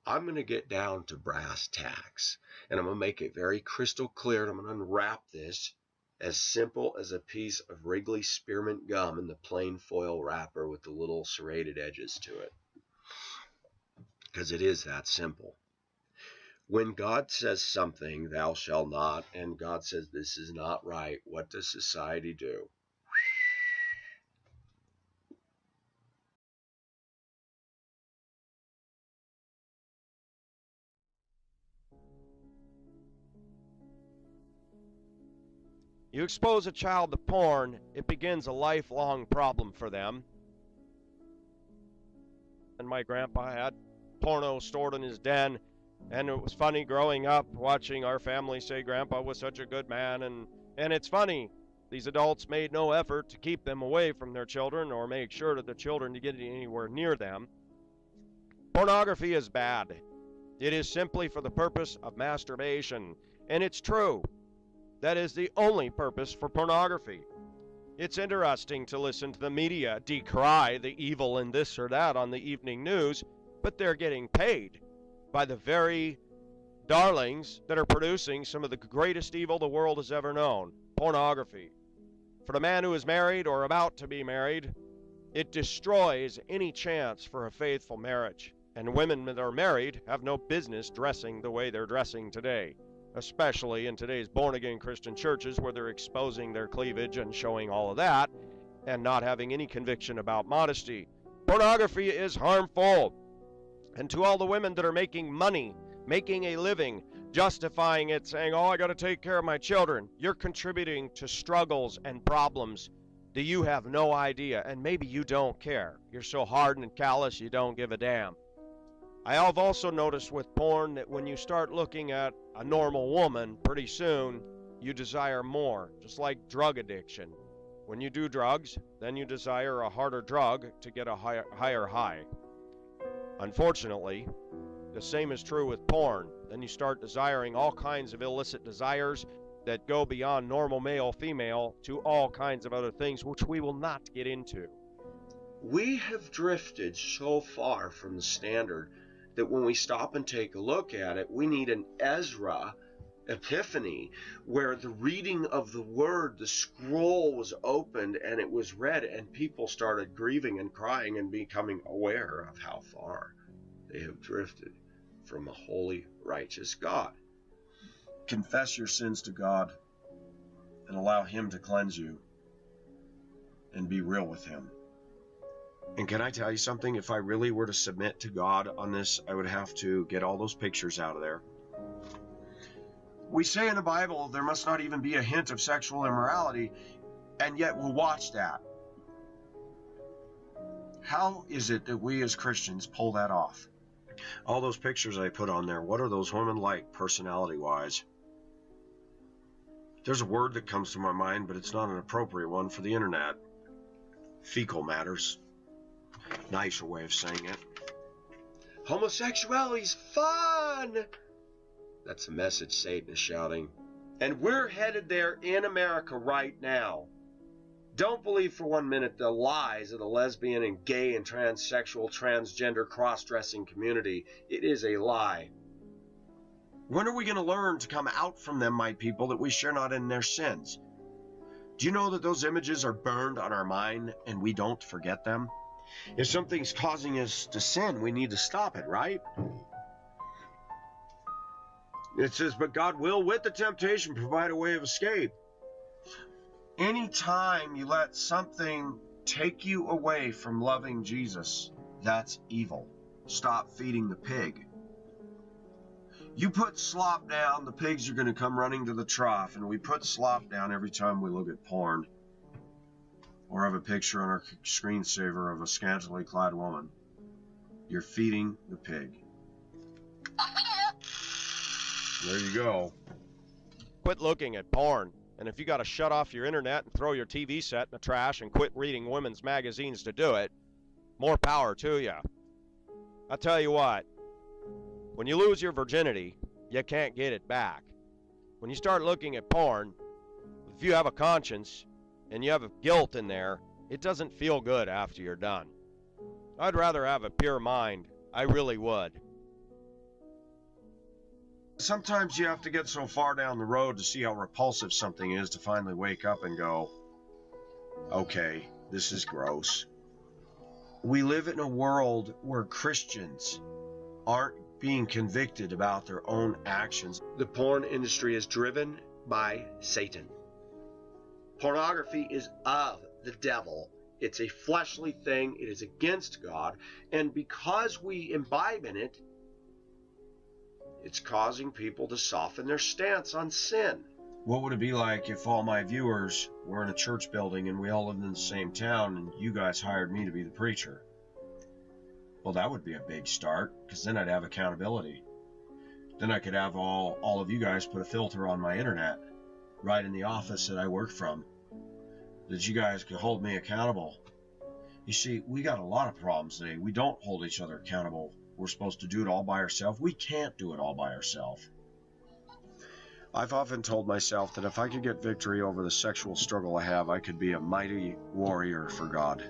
I'm going to get down to brass tacks, and I'm going to make it very crystal clear, and I'm going to unwrap this as simple as a piece of Wrigley spearmint gum in the plain foil wrapper with the little serrated edges to it, because it is that simple. When God says something, thou shalt not, and God says this is not right, what does society do? You expose a child to porn, it begins a lifelong problem for them. And my grandpa had porno stored in his den, and it was funny growing up watching our family say Grandpa was such a good man, and it's funny. These adults made no effort to keep them away from their children or make sure that the children to get anywhere near them. Pornography is bad. It is simply for the purpose of masturbation, and it's true. That is the only purpose for pornography. It's interesting to listen to the media decry the evil in this or that on the evening news, but they're getting paid by the very darlings that are producing some of the greatest evil the world has ever known, pornography. For the man who is married or about to be married, it destroys any chance for a faithful marriage. And women that are married have no business dressing the way they're dressing today, especially in today's born-again Christian churches where they're exposing their cleavage and showing all of that and not having any conviction about modesty. Pornography is harmful. And to all the women that are making money, making a living, justifying it, saying, oh, I got to take care of my children, you're contributing to struggles and problems that you have no idea, and maybe you don't care. You're so hardened and callous you don't give a damn. I have also noticed with porn that when you start looking at a normal woman, pretty soon you desire more, just like drug addiction. When you do drugs, then you desire a harder drug to get a higher high. Unfortunately, the same is true with porn. Then you start desiring all kinds of illicit desires that go beyond normal male-female to all kinds of other things, which we will not get into. We have drifted so far from the standard that when we stop and take a look at it, we need an Ezra epiphany where the reading of the word, the scroll was opened and it was read, and people started grieving and crying and becoming aware of how far they have drifted from a holy, righteous God. Confess your sins to God and allow Him to cleanse you and be real with Him. And can I tell you something? If I really were to submit to God on this, I would have to get all those pictures out of there. We say in the Bible there must not even be a hint of sexual immorality, and yet we'll watch that. How is it that we as Christians pull that off? All those pictures I put on there, what are those women like personality-wise? There's a word that comes to my mind, but it's not an appropriate one for the internet. Fecal matters. Nicer way of saying it. Homosexuality's fun! That's the message Satan is shouting. And we're headed there in America right now. Don't believe for 1 minute the lies of the lesbian and gay and transsexual, transgender, cross-dressing community. It is a lie. When are we going to learn to come out from them, my people, that we share not in their sins? Do you know that those images are burned on our mind and we don't forget them? If something's causing us to sin, we need to stop it, right? It says, but God will, with the temptation, provide a way of escape. Anytime you let something take you away from loving Jesus, that's evil. Stop feeding the pig. You put slop down, the pigs are going to come running to the trough, and we put slop down every time we look at porn or have a picture on our screensaver of a scantily clad woman. You're feeding the pig. There you go. Quit looking at porn. And if you got to shut off your internet and throw your TV set in the trash and quit reading women's magazines to do it, more power to you. I'll tell you what, when you lose your virginity, you can't get it back. When you start looking at porn, if you have a conscience and you have a guilt in there, it doesn't feel good after you're done. I'd rather have a pure mind. I really would. Sometimes you have to get so far down the road to see how repulsive something is to finally wake up and go, okay, this is gross. We live in a world where Christians aren't being convicted about their own actions. The porn industry is driven by Satan. Pornography is of the devil. It's a fleshly thing. It is against God. And because we imbibe in it, it's causing people to soften their stance on sin. What would it be like if all my viewers were in a church building and we all lived in the same town and you guys hired me to be the preacher? Well, that would be a big start, because then I'd have accountability. Then I could have all of you guys put a filter on my internet right in the office that I work from, that you guys could hold me accountable. You see, we got a lot of problems today. We don't hold each other accountable. We're supposed to do it all by ourselves. We can't do it all by ourselves. I've often told myself that if I could get victory over the sexual struggle I have, I could be a mighty warrior for God.